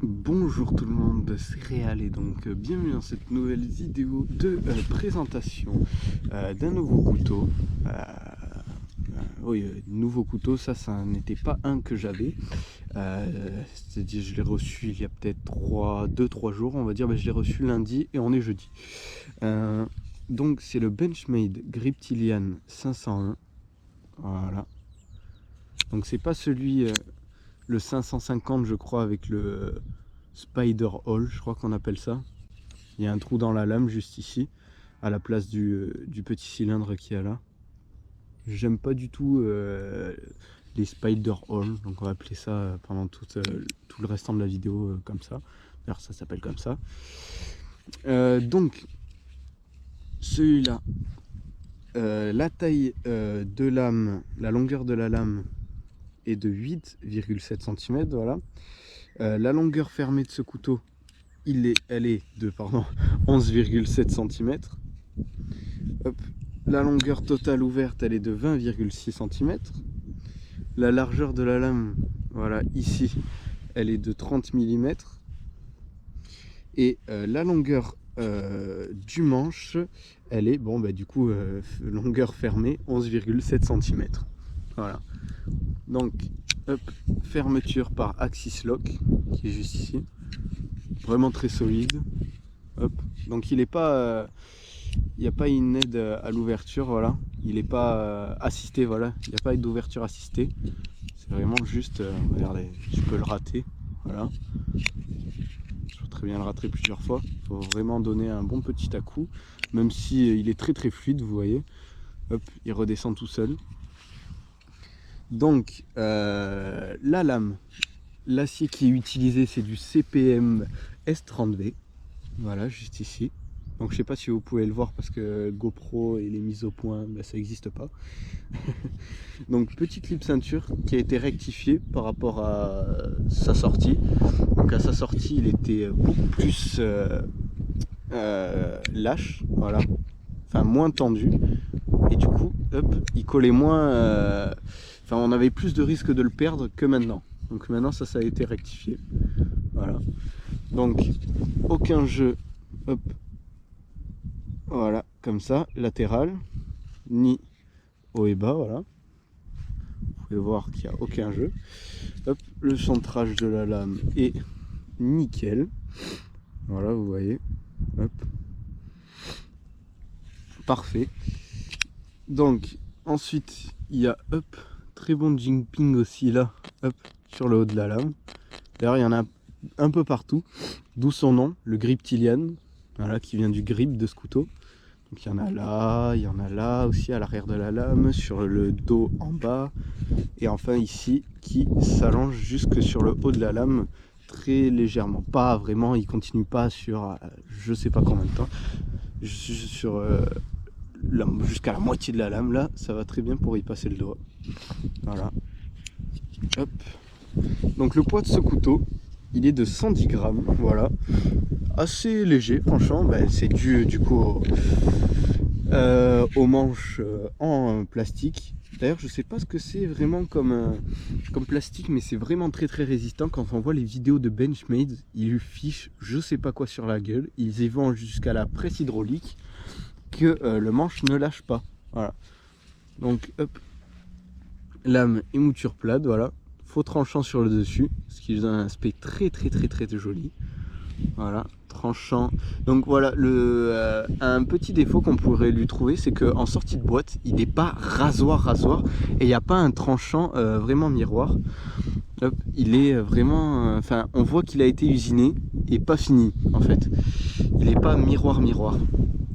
Bonjour tout le monde, c'est Réal et donc bienvenue dans cette nouvelle vidéo de présentation d'un nouveau couteau. Oui, nouveau couteau, ça n'était pas un que j'avais. C'est-à-dire je l'ai reçu il y a peut-être 2-3 jours, on va dire. Je l'ai reçu lundi et on est jeudi. Donc c'est le Benchmade Griptilian 501. Voilà. Donc c'est pas celui... le 550 je crois avec le Spider Hole, je crois qu'on appelle ça. Il y a un trou dans la lame juste ici, à la place du petit cylindre qu'il y a là. J'aime pas du tout les Spider Hole, donc on va appeler ça pendant tout le restant de la vidéo comme ça. D'ailleurs ça s'appelle comme ça. Donc celui-là, la taille de lame, la longueur de la lame est de 8,7 cm, voilà. La longueur fermée de ce couteau, elle est de 11,7 cm. Hop. La longueur totale ouverte, elle est de 20,6 cm. La largeur de la lame, voilà, ici, elle est de 30 mm. Et la longueur du manche, elle est, du coup, longueur fermée, 11,7 cm. Voilà. Donc, hop, fermeture par Axis Lock, qui est juste ici. Vraiment très solide. Hop. Donc il n'est pas... il n'y a pas une aide à l'ouverture, voilà. Il n'est pas assisté, voilà. Il n'y a pas d'ouverture assistée. C'est vraiment juste... regardez, je peux le rater. Voilà. Je peux très bien le rater plusieurs fois. Il faut vraiment donner un bon petit à-coup. Même si il est très très fluide, vous voyez. Hop, il redescend tout seul. Donc, la lame, l'acier qui est utilisé, c'est du CPM S30V. Voilà, juste ici. Donc, je sais pas si vous pouvez le voir parce que GoPro et les mises au point, ça n'existe pas. Donc, petit clip ceinture qui a été rectifié par rapport à sa sortie. Donc, à sa sortie, il était beaucoup plus lâche, voilà. Enfin, moins tendu. Et du coup, hop, il collait moins... Enfin, on avait plus de risque de le perdre que maintenant. Donc maintenant, ça a été rectifié. Voilà. Donc, aucun jeu, hop, voilà, comme ça, latéral, ni haut et bas, voilà. Vous pouvez voir qu'il n'y a aucun jeu. Hop, le centrage de la lame est nickel. Voilà, vous voyez. Hop. Parfait. Donc, ensuite, il y a, hop, très bon jimping aussi là, hop, sur le haut de la lame. D'ailleurs, il y en a un peu partout, d'où son nom, le Griptilian, voilà, qui vient du grip de ce couteau. Donc il y en a là aussi à l'arrière de la lame, sur le dos en bas, et enfin ici, qui s'allonge jusque sur le haut de la lame, très légèrement. Pas vraiment, il continue pas sur je sais pas combien de temps, sur jusqu'à la moitié de la lame, là, ça va très bien pour y passer le doigt. Voilà. Hop. Donc le poids de ce couteau, il est de 110 grammes, voilà. Assez léger, franchement, c'est dû du coup aux manches en plastique. D'ailleurs, je sais pas ce que c'est vraiment comme plastique, mais c'est vraiment très très résistant. Quand on voit les vidéos de Benchmade, ils lui fichent je sais pas quoi sur la gueule. Ils y vont jusqu'à la presse hydraulique que le manche ne lâche pas. Voilà. Donc, hop, lame et mouture plate, voilà. Faux tranchant sur le dessus, ce qui donne un aspect très très très très joli. Voilà, tranchant. Donc voilà, un petit défaut qu'on pourrait lui trouver, c'est qu'en sortie de boîte, il n'est pas rasoir, et il n'y a pas un tranchant vraiment miroir. Hop, il est vraiment... Enfin, on voit qu'il a été usiné et pas fini, en fait. Il n'est pas miroir.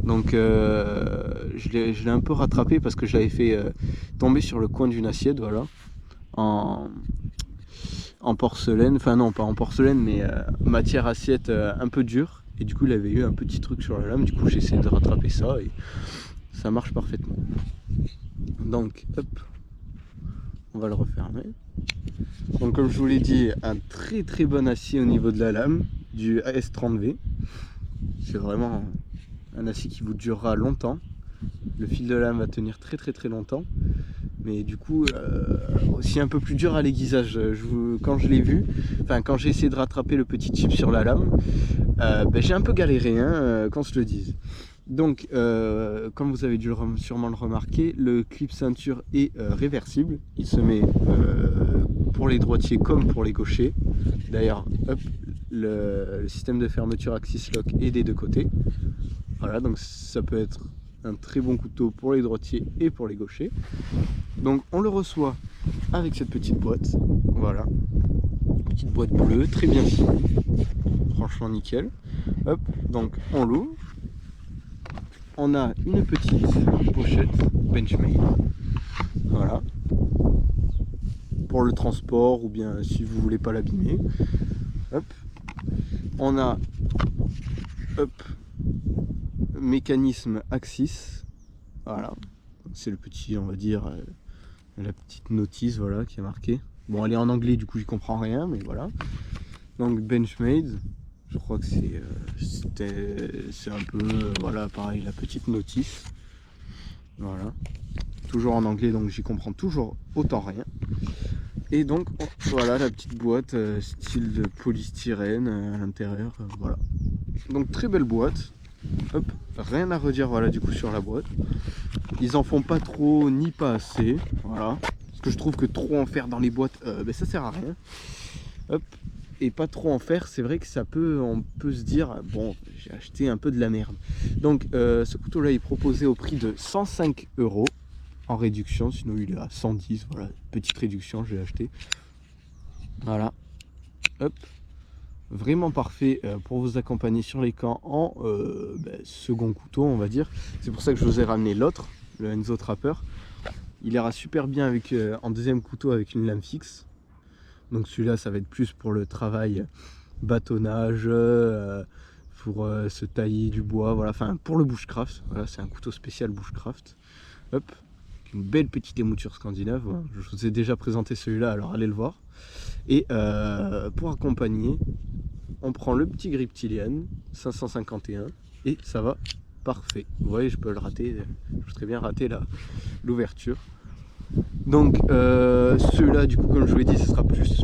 Donc je l'ai un peu rattrapé parce que je l'avais fait tomber sur le coin d'une assiette, voilà. En porcelaine, enfin non pas en porcelaine mais matière assiette un peu dure, et du coup il avait eu un petit truc sur la lame, du coup j'ai essayé de rattraper ça et ça marche parfaitement. Donc hop, on va le refermer. Donc comme je vous l'ai dit, un très très bon acier au niveau de la lame, du S30V. C'est vraiment un acier qui vous durera longtemps. Le fil de lame va tenir très longtemps. mais du coup aussi un peu plus dur à l'aiguisage. Quand je l'ai vu, enfin quand j'ai essayé de rattraper le petit chip sur la lame, j'ai un peu galéré, hein, qu'on se le dise. Donc, comme vous avez dû sûrement le remarquer, le clip ceinture est réversible. Il se met pour les droitiers comme pour les gauchers. D'ailleurs, hop, le système de fermeture Axis Lock est des deux côtés. Voilà, donc ça peut être un très bon couteau pour les droitiers et pour les gauchers. Donc, on le reçoit avec cette petite boîte. Voilà, petite boîte bleue, très bien finie. Franchement nickel. Hop, donc on l'ouvre. On a une petite pochette Benchmade, voilà, pour le transport ou bien si vous voulez pas l'abîmer. Hop, on a, hop, mécanisme Axis, voilà, c'est le petit, on va dire, la petite notice, voilà, qui est marquée. Bon, elle est en anglais, du coup, j'y comprends rien, mais voilà. Donc Benchmade. Je crois que c'est un peu, voilà, pareil, la petite notice. Voilà. Toujours en anglais, donc j'y comprends toujours autant rien. Et donc, voilà la petite boîte style de polystyrène à l'intérieur. Voilà. Donc, très belle boîte. Hop, rien à redire, voilà, du coup, sur la boîte. Ils en font pas trop ni pas assez. Voilà. Parce que je trouve que trop en faire dans les boîtes, ça sert à rien. Hop. Et pas trop en faire, c'est vrai que on peut se dire, bon, j'ai acheté un peu de la merde. Donc ce couteau là est proposé au prix de 105 € en réduction, sinon il est à 110, voilà, petite réduction, j'ai acheté. Voilà, hop, vraiment parfait pour vous accompagner sur les camps en second couteau, on va dire. C'est pour ça que je vous ai ramené l'autre, le Enzo Trapper. Il ira super bien avec en deuxième couteau avec une lame fixe. Donc celui-là, ça va être plus pour le travail bâtonnage, pour se tailler du bois, voilà, enfin pour le bushcraft. Voilà, c'est un couteau spécial bushcraft. Hop, une belle petite émouture scandinave. Voilà. Je vous ai déjà présenté celui-là, alors allez le voir. Et pour accompagner, on prend le petit Griptilian 551 et ça va parfait. Vous voyez, je peux le rater, je peux très bien rater l'ouverture. Donc celui-là, du coup, comme je vous l'ai dit, ce sera plus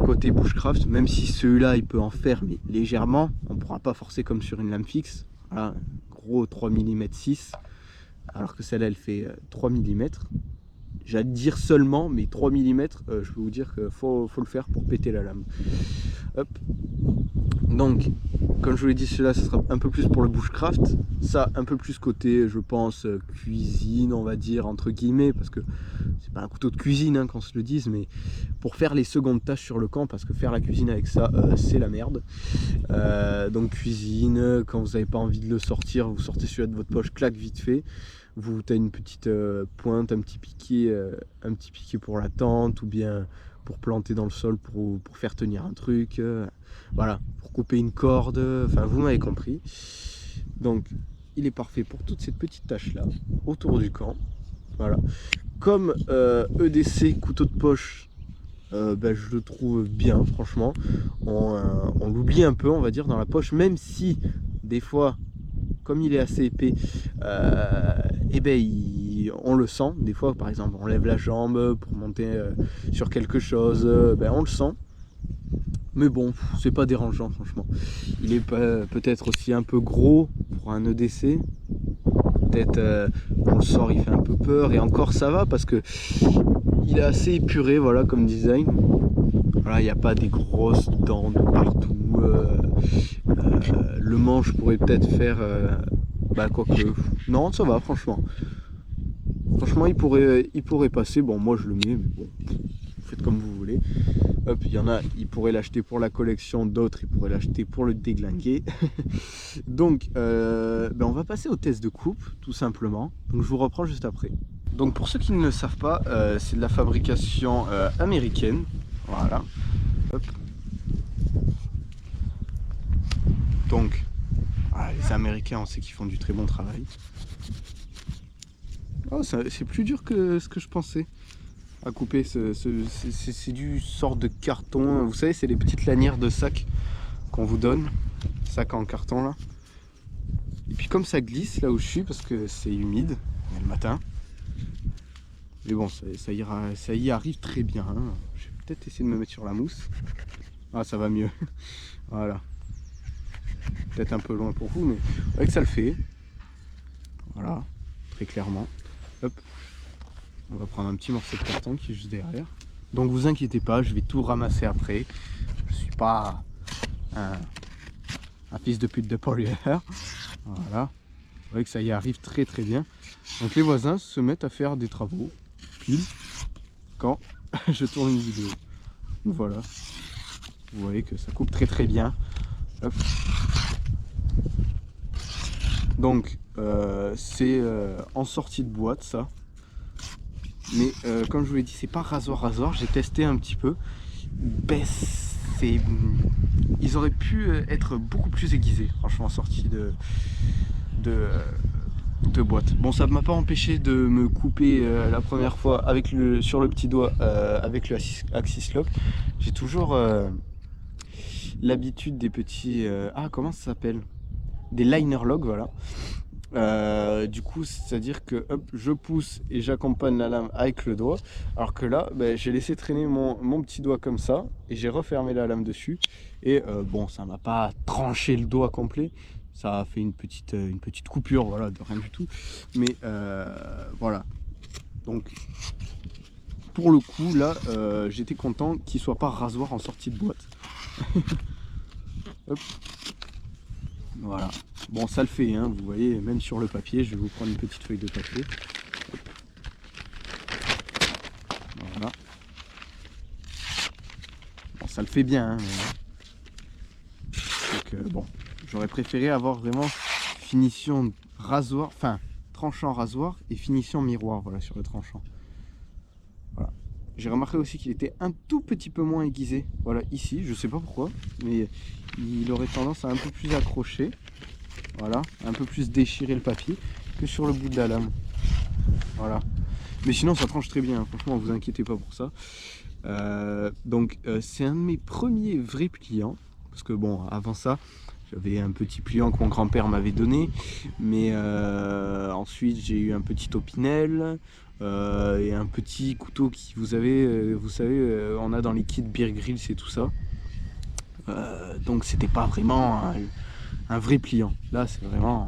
côté bushcraft, même si celui-là il peut en faire mais légèrement, on ne pourra pas forcer comme sur une lame fixe. Voilà, gros 3 mm 6, alors que celle-là elle fait 3 mm. J'allais dire seulement, mais 3 mm, je peux vous dire qu'il faut le faire pour péter la lame. Hop. Donc, comme je vous l'ai dit, celui-là, ce sera un peu plus pour le bushcraft. Ça, un peu plus côté, je pense, cuisine, on va dire, entre guillemets, parce que c'est pas un couteau de cuisine, hein, qu'on se le dise, mais pour faire les secondes tâches sur le camp, parce que faire la cuisine avec ça, c'est la merde. Donc, cuisine, quand vous n'avez pas envie de le sortir, vous sortez celui-là de votre poche, clac, vite fait. Vous avez une petite pointe, un petit piqué pour la tente, ou bien pour planter dans le sol, pour faire tenir un truc, voilà, pour couper une corde, enfin vous m'avez compris. Donc il est parfait pour toutes ces petites tâches là autour du camp. Voilà, comme EDC couteau de poche, je le trouve bien, franchement. On l'oublie un peu, on va dire, dans la poche, même si des fois, comme il est assez épais, on le sent. Des fois, par exemple, on lève la jambe pour monter sur quelque chose, on le sent. Mais bon, c'est pas dérangeant, franchement. Il est peut-être aussi un peu gros pour un EDC. Peut-être on le sort, il fait un peu peur. Et encore, ça va parce que il est assez épuré, voilà, comme design. Voilà, il n'y a pas des grosses dents de partout. Le manche pourrait peut-être faire quoique. Non, ça va, franchement. Franchement, il pourrait passer. Bon, moi je le mets, mais bon, faites comme vous voulez. Hop, il y en a, ils pourraient l'acheter pour la collection, d'autres, ils pourraient l'acheter pour le déglinguer. Donc, on va passer au test de coupe, tout simplement. Donc, je vous reprends juste après. Donc, pour ceux qui ne le savent pas, c'est de la fabrication américaine. Voilà. Hop. Donc, les Américains, on sait qu'ils font du très bon travail. Oh, c'est plus dur que ce que je pensais à couper. C'est du sort de carton. Vous savez, c'est les petites lanières de sac qu'on vous donne. Sac en carton là. Et puis comme ça glisse là où je suis, parce que c'est humide le matin. Mais bon, ça y arrive très bien. Hein. Je vais peut-être essayer de me mettre sur la mousse. Ah, ça va mieux. Voilà. Peut-être un peu loin pour vous, mais vous voyez que ça le fait. Voilà, très clairement. Hop. On va prendre un petit morceau de carton qui est juste derrière. Donc vous inquiétez pas, je vais tout ramasser après. Je suis pas un fils de pute de pollueur. Voilà. Vous voyez que ça y arrive très très bien. Donc les voisins se mettent à faire des travaux pile quand je tourne une vidéo. Voilà. Vous voyez que ça coupe très très bien. Hop. Donc c'est en sortie de boîte ça. Mais comme je vous l'ai dit, c'est pas rasoir. J'ai testé un petit peu. Ben, ils auraient pu être beaucoup plus aiguisés, franchement, sortis de boîte. Bon, ça ne m'a pas empêché de me couper la première fois avec sur le petit doigt avec le Axis Lock. J'ai toujours l'habitude des petits... comment ça s'appelle? Des liner lock, voilà. Du coup, c'est-à-dire que hop, je pousse et j'accompagne la lame avec le doigt. Alors que là, j'ai laissé traîner mon petit doigt comme ça et j'ai refermé la lame dessus. Et bon, ça m'a pas tranché le doigt complet. Ça a fait une petite coupure, voilà, de rien du tout. Mais voilà. Donc, pour le coup, là, j'étais content qu'il soit pas rasoir en sortie de boîte. Hop. Voilà. Bon, ça le fait, hein, vous voyez, même sur le papier, je vais vous prendre une petite feuille de papier. Voilà. Bon, ça le fait bien. Hein, donc, bon, j'aurais préféré avoir vraiment finition rasoir, enfin, tranchant rasoir et finition miroir, voilà, sur le tranchant. Voilà. J'ai remarqué aussi qu'il était un tout petit peu moins aiguisé, voilà, ici, je sais pas pourquoi, mais il aurait tendance à un peu plus accrocher. Voilà, un peu plus déchirer le papier que sur le bout de la lame. Voilà. Mais sinon ça tranche très bien, franchement vous inquiétez pas pour ça. Donc c'est un de mes premiers vrais pliants. Parce que bon, avant ça, j'avais un petit pliant que mon grand-père m'avait donné. Mais ensuite j'ai eu un petit Opinel et un petit couteau qui vous savez, on a dans les kits Beer Grylls et tout ça. Donc c'était pas vraiment un vrai pliant. Là c'est vraiment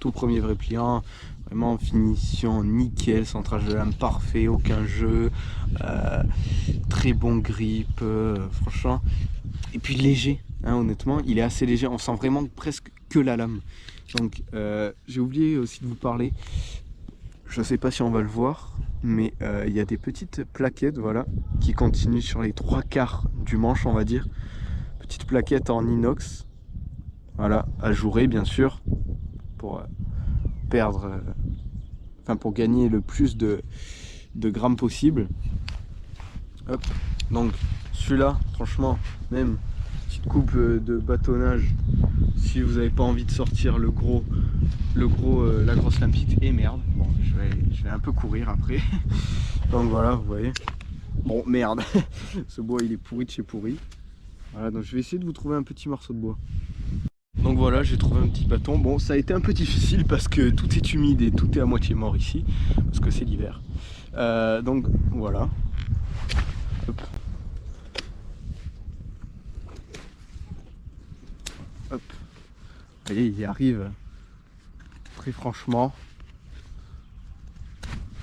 tout premier vrai pliant, vraiment finition nickel, centrage de lame parfait, aucun jeu, très bon grip, franchement. Et puis léger, hein, honnêtement, il est assez léger, on sent vraiment presque que la lame. Donc j'ai oublié aussi de vous parler, je sais pas si on va le voir, mais il y a des petites plaquettes, voilà, qui continuent sur les 3/4 du manche, on va dire. Petites plaquettes en inox. Voilà, ajouré bien sûr, pour perdre, pour gagner le plus de grammes possible. Hop. Donc celui-là, franchement, même petite coupe de bâtonnage, si vous n'avez pas envie de sortir la grosse lame fixe. Et merde, bon, je vais un peu courir après. Donc voilà, vous voyez. Bon, merde, ce bois il est pourri de chez pourri. Voilà, donc je vais essayer de vous trouver un petit morceau de bois. Donc voilà, j'ai trouvé un petit bâton. Bon, ça a été un peu difficile parce que tout est humide et tout est à moitié mort ici, parce que c'est l'hiver. Donc voilà. Hop. Hop. Vous voyez, il y arrive très franchement,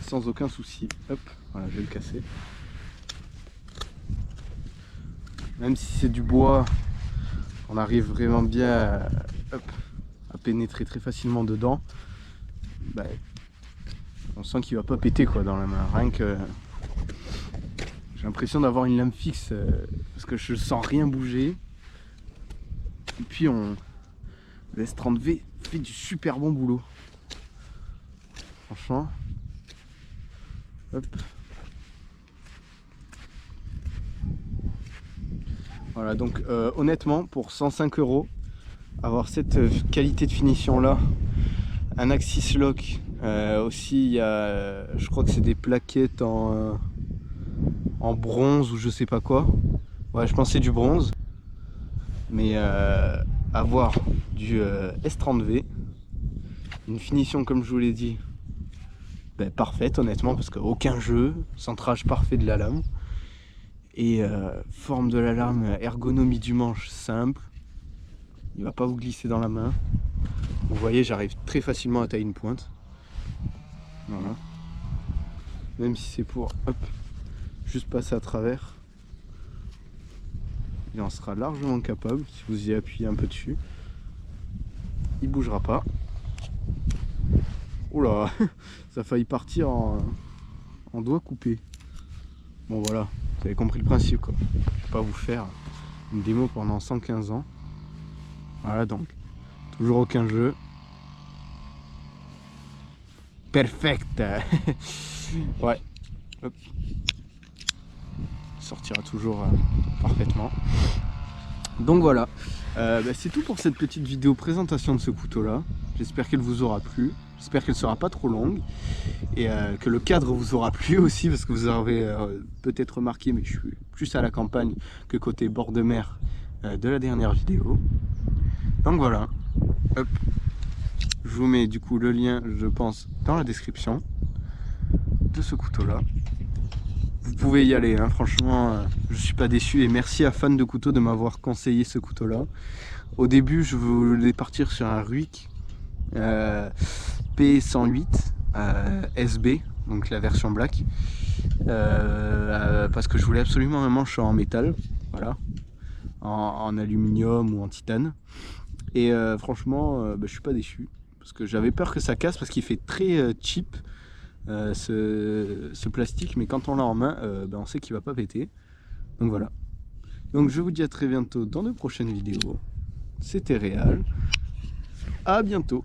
sans aucun souci. Hop, voilà, je vais le casser. Même si c'est du bois, on arrive vraiment bien à pénétrer très facilement dedans. On sent qu'il va pas péter quoi dans la main. Rien que j'ai l'impression d'avoir une lame fixe parce que je sens rien bouger. Et puis le S30V fait du super bon boulot. Franchement. Hop. Voilà, donc honnêtement, pour 105 €, avoir cette qualité de finition là, un Axis Lock, aussi il y a, je crois que c'est des plaquettes en bronze ou je sais pas quoi. Ouais, je pense que c'est du bronze. Mais avoir du S30V, une finition comme je vous l'ai dit, parfaite honnêtement, parce qu'aucun jeu, centrage parfait de la lame. Et forme de la lame, ergonomie du manche simple. Il va pas vous glisser dans la main. Vous voyez, j'arrive très facilement à tailler une pointe. Voilà. Même si c'est pour juste passer à travers. Il en sera largement capable si vous y appuyez un peu dessus. Il bougera pas. Oula, ça a failli partir en doigt coupé. Bon voilà, vous avez compris le principe quoi. Je vais pas vous faire une démo pendant 115 ans. Voilà donc, toujours aucun jeu. Perfect. Ouais. Hop. Sortira toujours parfaitement. Donc voilà, c'est tout pour cette petite vidéo présentation de ce couteau là. J'espère qu'elle vous aura plu. J'espère qu'elle ne sera pas trop longue et que le cadre vous aura plu aussi, parce que vous avez peut-être remarqué, mais je suis plus à la campagne que côté bord de mer de la dernière vidéo. Donc voilà, hop. Je vous mets du coup le lien, je pense, dans la description de ce couteau là. Vous pouvez y aller, hein. Franchement, je suis pas déçu, et merci à Fan de Couteaux de m'avoir conseillé ce couteau là. Au début je voulais partir sur un Ruick P108 SB, donc la version black, parce que je voulais absolument un manche en métal, voilà, en aluminium ou en titane. Et franchement, je suis pas déçu, parce que j'avais peur que ça casse, parce qu'il fait très cheap ce plastique, mais quand on l'a en main, on sait qu'il va pas péter. Donc voilà. Donc je vous dis à très bientôt dans de prochaines vidéos. C'était Réal. À bientôt.